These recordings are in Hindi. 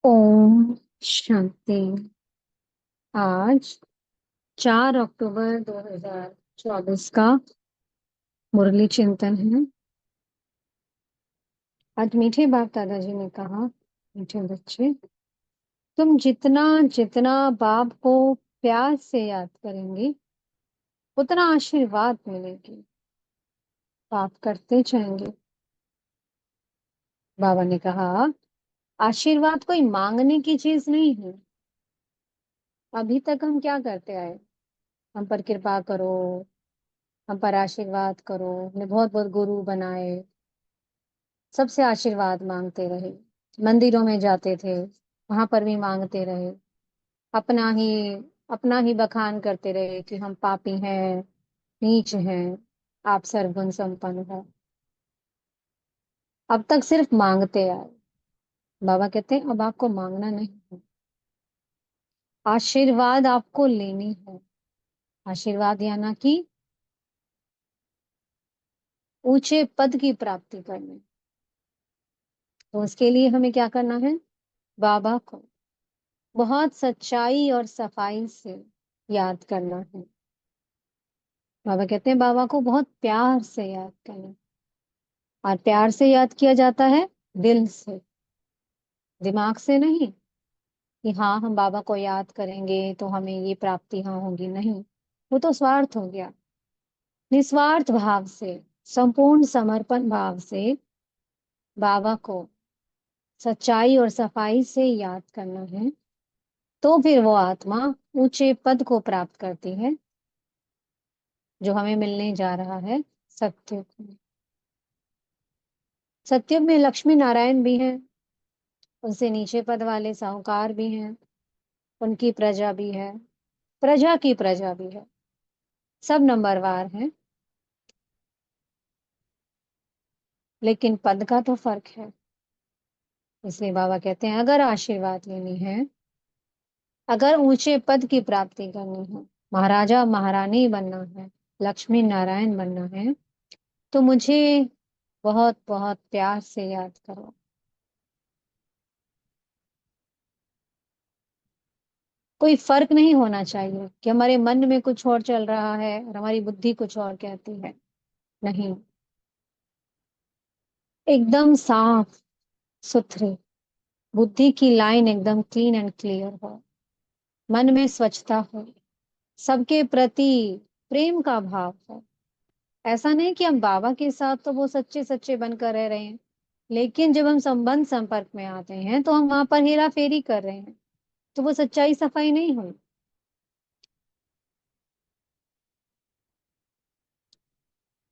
ओम शांति। आज 4 अक्टूबर 2024 का मुरली चिंतन है। आज मीठे बाप दादाजी ने कहा, मीठे बच्चे, तुम जितना जितना बाप को प्यार से याद करेंगे उतना आशीर्वाद मिलेगी। बाप करते जाएंगे। बाबा ने कहा, आशीर्वाद कोई मांगने की चीज नहीं है। अभी तक हम क्या करते आए? हम पर कृपा करो, हम पर आशीर्वाद करो, हमने बहुत बहुत गुरु बनाए, सबसे आशीर्वाद मांगते रहे। मंदिरों में जाते थे, वहां पर भी मांगते रहे। अपना ही अपना ही बखान करते रहे कि हम पापी हैं, नीच हैं, आप सर्वगुण संपन्न हो। अब तक सिर्फ मांगते आए। बाबा कहते हैं अब आपको मांगना नहीं है, आशीर्वाद आपको लेनी है। आशीर्वाद यानी कि ऊंचे पद की प्राप्ति करनी। तो उसके लिए हमें क्या करना है? बाबा को बहुत सच्चाई और सफाई से याद करना है। बाबा कहते हैं बाबा को बहुत प्यार से याद करना। और प्यार से याद किया जाता है दिल से, दिमाग से नहीं कि हाँ हम बाबा को याद करेंगे तो हमें ये प्राप्ति हाँ होगी, नहीं। वो तो स्वार्थ हो गया। निस्वार्थ भाव से, संपूर्ण समर्पण भाव से बाबा को सच्चाई और सफाई से याद करना है। तो फिर वो आत्मा ऊंचे पद को प्राप्त करती है जो हमें मिलने जा रहा है सत्युग में। सत्युग में लक्ष्मी नारायण भी हैं, उनसे नीचे पद वाले साहूकार भी हैं, उनकी प्रजा भी है, प्रजा की प्रजा भी है। सब नंबरवार हैं, लेकिन पद का तो फर्क है। इसलिए बाबा कहते हैं अगर आशीर्वाद लेनी है, अगर ऊंचे पद की प्राप्ति करनी है, महाराजा महारानी बनना है, लक्ष्मी नारायण बनना है, तो मुझे बहुत बहुत प्यार से याद करो। कोई फर्क नहीं होना चाहिए कि हमारे मन में कुछ और चल रहा है और हमारी बुद्धि कुछ और कहती है। नहीं, एकदम साफ सुथरे, बुद्धि की लाइन एकदम क्लीन एंड क्लियर हो, मन में स्वच्छता हो, सबके प्रति प्रेम का भाव हो। ऐसा नहीं कि हम बाबा के साथ तो वो सच्चे सच्चे बनकर रह रहे हैं, लेकिन जब हम संबंध संपर्क में आते हैं तो हम वहां पर हेरा फेरी कर रहे हैं, तो वो सच्चाई सफाई नहीं हुई।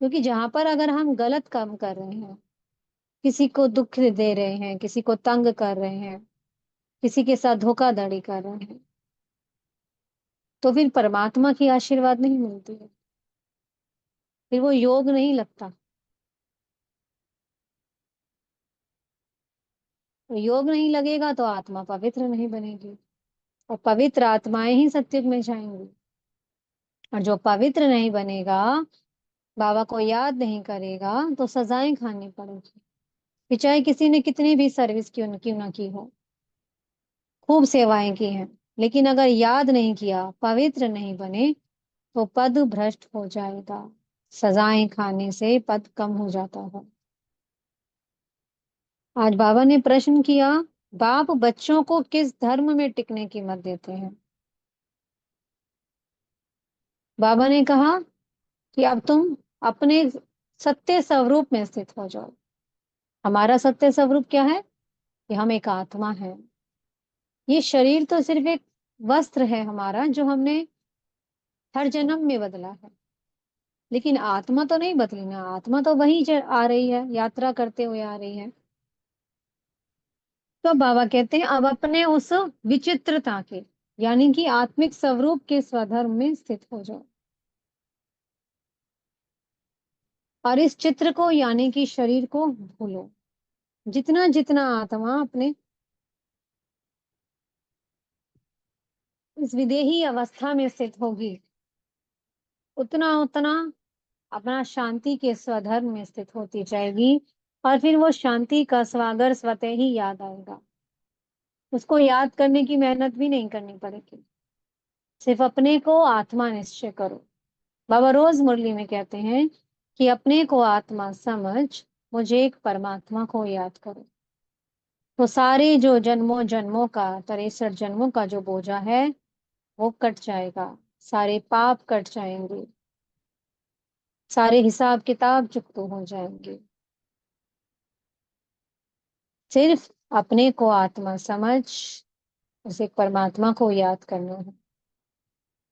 क्योंकि जहां पर अगर हम गलत काम कर रहे हैं, किसी को दुख दे रहे हैं, किसी को तंग कर रहे हैं, किसी के साथ धोखाधड़ी कर रहे हैं, तो फिर परमात्मा की आशीर्वाद नहीं मिलती है, फिर वो योग नहीं लगता। तो योग नहीं लगेगा तो आत्मा पवित्र नहीं बनेगी, और पवित्र आत्माएं ही सत्युग में जाएंगी। और जो पवित्र नहीं बनेगा, बाबा को याद नहीं करेगा, तो सजाएं खानी पड़ेगी। फिर चाहे किसी ने कितनी भी सर्विस क्यों ना की हो, खूब सेवाएं की हैं, लेकिन अगर याद नहीं किया, पवित्र नहीं बने, तो पद भ्रष्ट हो जाएगा। सजाएं खाने से पद कम हो जाता है। आज बाबा ने प्रश्न किया, बाप बच्चों को किस धर्म में टिकने की मत देते हैं? बाबा ने कहा कि अब तुम अपने सत्य स्वरूप में स्थित हो जाओ। हमारा सत्य स्वरूप क्या है? कि हम एक आत्मा है। ये शरीर तो सिर्फ एक वस्त्र है हमारा, जो हमने हर जन्म में बदला है। लेकिन आत्मा तो नहीं बदली ना, आत्मा तो वही आ रही है, यात्रा करते हुए आ रही है। तो बाबा कहते हैं अब अपने उस विचित्रता के, यानी कि आत्मिक स्वरूप के स्वधर्म में स्थित हो जाओ। और इस चित्र को यानी कि शरीर को भूलो। जितना जितना आत्मा अपने इस विदेही अवस्था में स्थित होगी, उतना उतना अपना शांति के स्वधर्म में स्थित होती जाएगी। और फिर वो शांति का स्वागर स्वतः ही याद आएगा। उसको याद करने की मेहनत भी नहीं करनी पड़ेगी। सिर्फ अपने को आत्मा निश्चय करो। बाबा रोज मुरली में कहते हैं कि अपने को आत्मा समझ, मुझे एक परमात्मा को याद करो। तो सारे जो जन्मों जन्मों का, 63 जन्मों का जो बोझा है वो कट जाएगा, सारे पाप कट जाएंगे, सारे हिसाब किताब चुकतो हो जाएंगे। सिर्फ अपने को आत्मा समझ, उसे परमात्मा को याद करना है।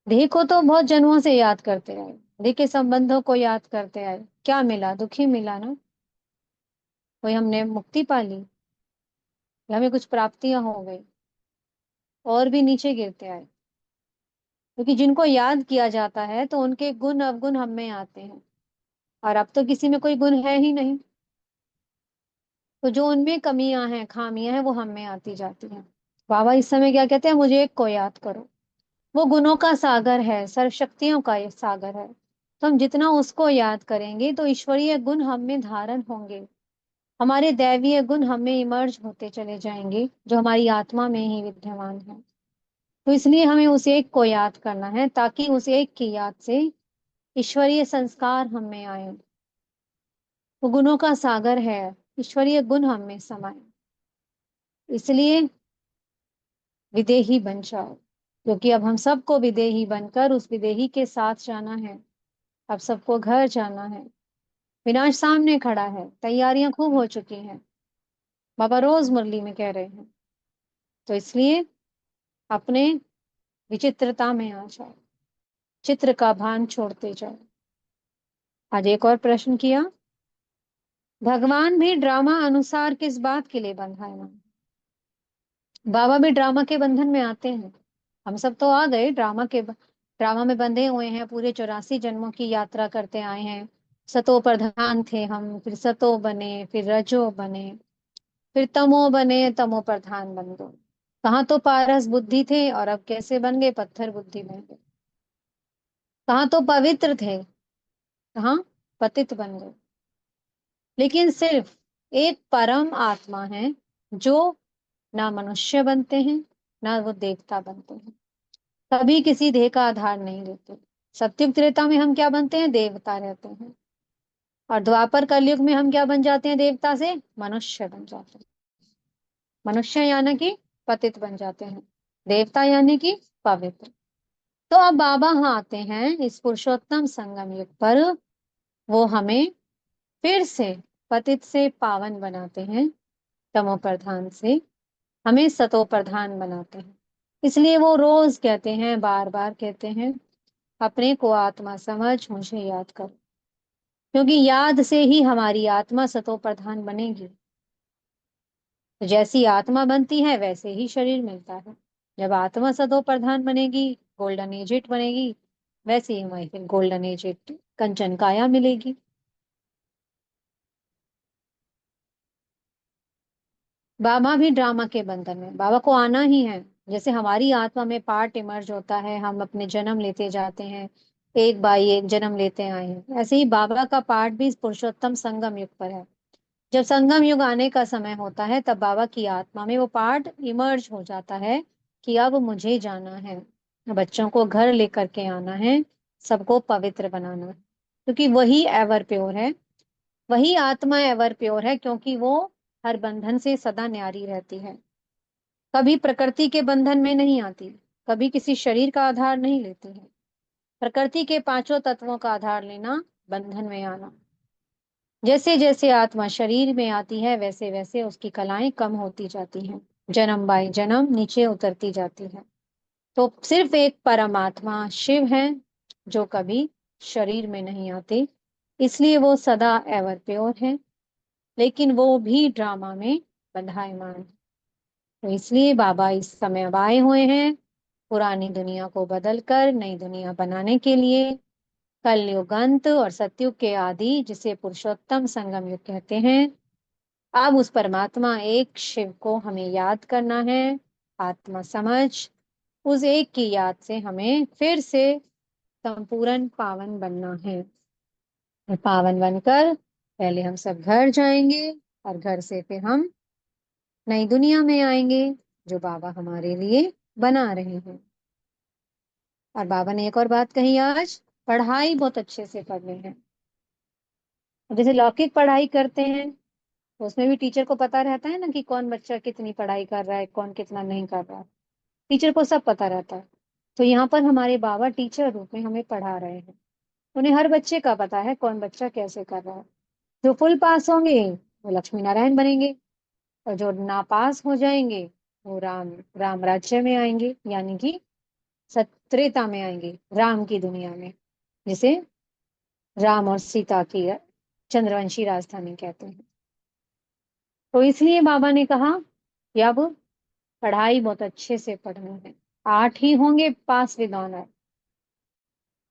देह को तो बहुत जन्मों से याद करते आए, देह के संबंधों को याद करते आए, क्या मिला? दुखी मिला ना। कोई हमने मुक्ति पा ली या हमें कुछ प्राप्तियां हो गई, और भी नीचे गिरते आए। क्योंकि जिनको याद किया जाता है तो उनके गुण अवगुण हम में आते हैं, और अब तो किसी में कोई गुण है ही नहीं। तो जो उनमें कमियां हैं, खामियां हैं, वो हम में आती जाती हैं। बाबा इस समय क्या कहते हैं? मुझे एक को याद करो। वो गुणों का सागर है, सर्वशक्तियों का ये सागर है। तो हम जितना उसको याद करेंगे तो ईश्वरीय गुण हम में धारण होंगे, हमारे दैवीय गुण हमें इमर्ज होते चले जाएंगे, जो हमारी आत्मा में ही विद्यमान है। तो इसलिए हमें उस एक को याद करना है, ताकि उस एक की याद से ईश्वरीय संस्कार हम में आए। वो गुणों का सागर है, ईश्वरीय गुण हम में समाये। इसलिए विदेही बन जाओ, क्योंकि अब हम सबको विदेही बनकर उस विदेही के साथ जाना है। अब सबको घर जाना है। विनाश सामने खड़ा है, तैयारियां खूब हो चुकी हैं, बाबा रोज मुरली में कह रहे हैं। तो इसलिए अपने विचित्रता में आ जाओ, चित्र का भान छोड़ते जाओ। आज एक और प्रश्न किया, भगवान भी ड्रामा अनुसार किस बात के लिए बंधा है? बाबा भी ड्रामा के बंधन में आते हैं। हम सब तो आ गए ड्रामा में बंधे हुए हैं, पूरे 84 जन्मों की यात्रा करते आए हैं। सतो प्रधान थे हम, फिर सतो बने, फिर रजो बने, फिर तमो बने, तमो प्रधान बन गए। कहाँ तो पारस बुद्धि थे और अब कैसे बन गए? पत्थर बुद्धि बन गए। कहाँ तो पवित्र थे, कहाँ पतित बन गए। लेकिन सिर्फ एक परम आत्मा है जो ना मनुष्य बनते हैं, ना वो देवता बनते हैं, कभी किसी देह का आधार नहीं लेते। सत्युग त्रेता में हम क्या बनते हैं? देवता रहते हैं। और द्वापर कलयुग में हम क्या बन जाते हैं? देवता से मनुष्य बन जाते हैं। मनुष्य यानी कि पतित बन जाते हैं, देवता यानी कि पवित्र। तो अब बाबा हाँ आते हैं इस पुरुषोत्तम संगम युग पर, वो हमें फिर से पतित से पावन बनाते हैं, तमो प्रधान से हमें सतो प्रधान बनाते हैं। इसलिए वो रोज कहते हैं, बार बार कहते हैं, अपने को आत्मा समझ, मुझे याद कर। क्योंकि याद से ही हमारी आत्मा सतो प्रधान बनेगी। तो जैसी आत्मा बनती है वैसे ही शरीर मिलता है। जब आत्मा सतो प्रधान बनेगी, गोल्डन एजेट बनेगी, वैसे ही हमें फिर गोल्डन एजेट कंचन काया मिलेगी। बाबा भी ड्रामा के बंधन में, बाबा को आना ही है। जैसे हमारी आत्मा में पार्ट इमर्ज होता है, हम अपने जन्म लेते जाते हैं, एक बाई एक जन्म लेते आए हैं, ऐसे ही बाबा का पार्ट भी इस पुरुषोत्तम संगम युग पर है। जब संगम युग आने का समय होता है तब बाबा की आत्मा में वो पार्ट इमर्ज हो जाता है कि अब मुझे जाना है, बच्चों को घर लेकर के आना है, सबको पवित्र बनाना है। क्योंकि वही एवर प्योर है, वही आत्मा एवर प्योर है, क्योंकि वो हर बंधन से सदा न्यारी रहती है, कभी प्रकृति के बंधन में नहीं आती, कभी किसी शरीर का आधार नहीं लेती है। प्रकृति के पांचों तत्वों का आधार लेना, बंधन में आना। जैसे जैसे आत्मा शरीर में आती है वैसे वैसे उसकी कलाएं कम होती जाती हैं, जन्म बाय जन्म नीचे उतरती जाती है। तो सिर्फ एक परमात्मा शिव है जो कभी शरीर में नहीं आते, इसलिए वो सदा एवर प्योर है। लेकिन वो भी ड्रामा में बंधायमान है। तो इसलिए बाबा इस समय अब आए हुए हैं पुरानी दुनिया को बदलकर नई दुनिया बनाने के लिए। कलयुग अंत और सतयुग के आदि, जिसे पुरुषोत्तम संगम युग कहते हैं, अब उस परमात्मा एक शिव को हमें याद करना है, आत्मा समझ। उस एक की याद से हमें फिर से संपूर्ण पावन बनना है। और पावन बनकर पहले हम सब घर जाएंगे, और घर से फिर हम नई दुनिया में आएंगे। जो बाबा हमारे लिए बना रहे हैं। और बाबा ने एक और बात कही आज, पढ़ाई बहुत अच्छे से करनी है। जैसे लौकिक पढ़ाई करते हैं तो उसमें भी टीचर को पता रहता है ना कि कौन बच्चा कितनी पढ़ाई कर रहा है, कौन कितना नहीं कर रहा है। टीचर को सब पता रहता है। तो यहाँ पर हमारे बाबा टीचर रूप में हमें पढ़ा रहे हैं। उन्हें हर बच्चे का पता है कौन बच्चा कैसे कर रहा है। जो फुल पास होंगे वो लक्ष्मी नारायण बनेंगे, और जो नापास हो जाएंगे वो राम राम राज्य में आएंगे, यानी कि सत्रेता में आएंगे, राम की दुनिया में, जिसे राम और सीता की चंद्रवंशी राजधानी कहते हैं। तो इसलिए बाबा ने कहा कि अब पढ़ाई बहुत अच्छे से पढ़नी है। 8 ही होंगे पास विद ऑनर,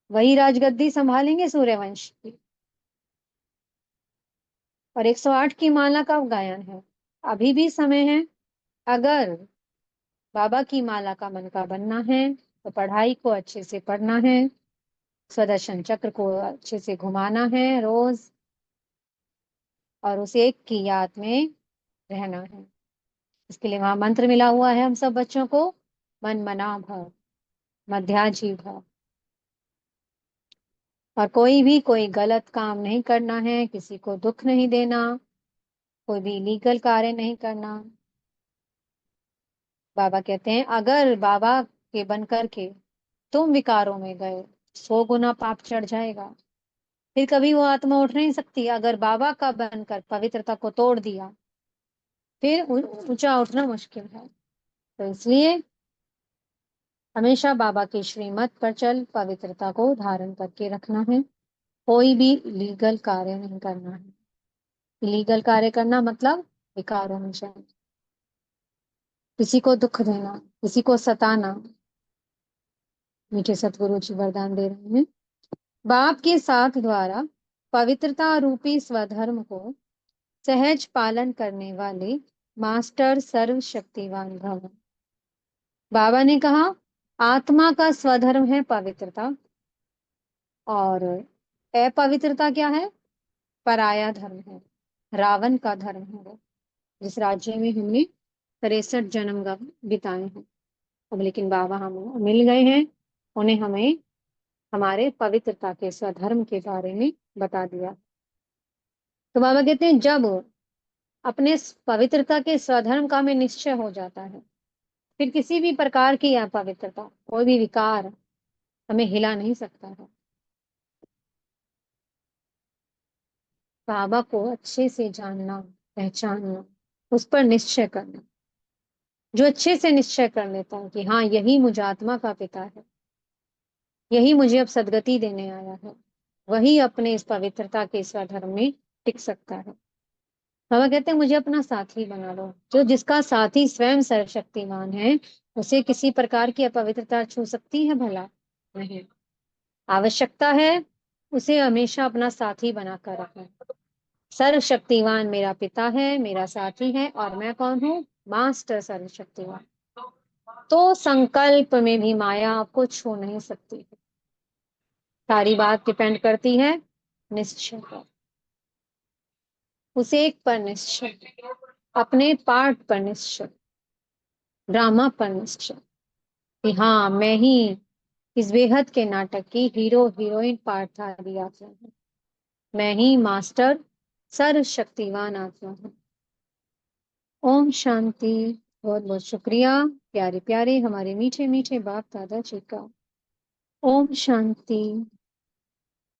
वही राजगद्दी संभालेंगे सूर्यवंश की। और 108 की माला का गायन है। अभी भी समय है। अगर बाबा की माला का मन का बनना है तो पढ़ाई को अच्छे से पढ़ना है, सुदर्शन चक्र को अच्छे से घुमाना है रोज, और उस एक की याद में रहना है। इसके लिए वहां मंत्र मिला हुआ है हम सब बच्चों को, मन मना भव, मध्याजी भव। और कोई गलत काम नहीं करना है, किसी को दुख नहीं देना, कोई भी इलीगल कार्य नहीं करना। बाबा कहते हैं अगर बाबा के बन करके तुम विकारों में गए, 100 गुना पाप चढ़ जाएगा। फिर कभी वो आत्मा उठ नहीं सकती। अगर बाबा का बनकर पवित्रता को तोड़ दिया, फिर ऊंचा उठना मुश्किल है। तो इसलिए हमेशा बाबा के श्रीमत पर चल पवित्रता को धारण करके रखना है। कोई भी लीगल कार्य नहीं करना है। इलीगल कार्य करना मतलब विकारों में जाना, किसी को दुख देना, किसी को सताना। मीठे सतगुरु जी वरदान दे रहे हैं, बाप के साथ द्वारा पवित्रता रूपी स्वधर्म को सहज पालन करने वाले मास्टर सर्वशक्तिवान भव। बाबा ने कहा आत्मा का स्वधर्म है पवित्रता, और अपवित्रता क्या है? पराया धर्म है, रावण का धर्म है वो, जिस राज्य में हमने 63 जन्म बिताए हैं। अब लेकिन बाबा हम मिल गए हैं, उन्हें हमें हमारे पवित्रता के स्वधर्म के बारे में बता दिया। तो बाबा कहते हैं जब अपने पवित्रता के स्वधर्म का हमें निश्चय हो जाता है, फिर किसी भी प्रकार की अपवित्रता, कोई भी विकार हमें हिला नहीं सकता है। बाबा को अच्छे से जानना, पहचानना, उस पर निश्चय करना। जो अच्छे से निश्चय कर लेता है कि हाँ यही मुझे आत्मा का पिता है, यही मुझे अब सदगति देने आया है, वही अपने इस पवित्रता के स्वधर्म में टिक सकता है। बाबा कहते हैं मुझे अपना साथी बना लो। जो जिसका साथी स्वयं सर्वशक्तिमान है, उसे किसी प्रकार की अपवित्रता छू सकती है भला? नहीं। आवश्यकता है उसे हमेशा अपना साथी बनाकर रखना। सर्वशक्तिवान मेरा पिता है, मेरा साथी है, और मैं कौन हूँ? मास्टर सर्वशक्तिवान। तो संकल्प में भी माया आपको छू नहीं सकती। सारी बात डिपेंड करती है निश्चय पर, उस एक पर निश्चय, अपने पार्ट पर निश्चय, ड्रामा पर निश्चय कि हाँ मैं ही इस बेहद के नाटक की हीरो हीरोइन पार्टधारी आत्मा हूँ, मैं ही मास्टर सर्वशक्तिवान आत्मा हूँ। ओम शांति। बहुत बहुत शुक्रिया प्यारे प्यारे हमारे मीठे मीठे बाप दादा जी का। ओम शांति।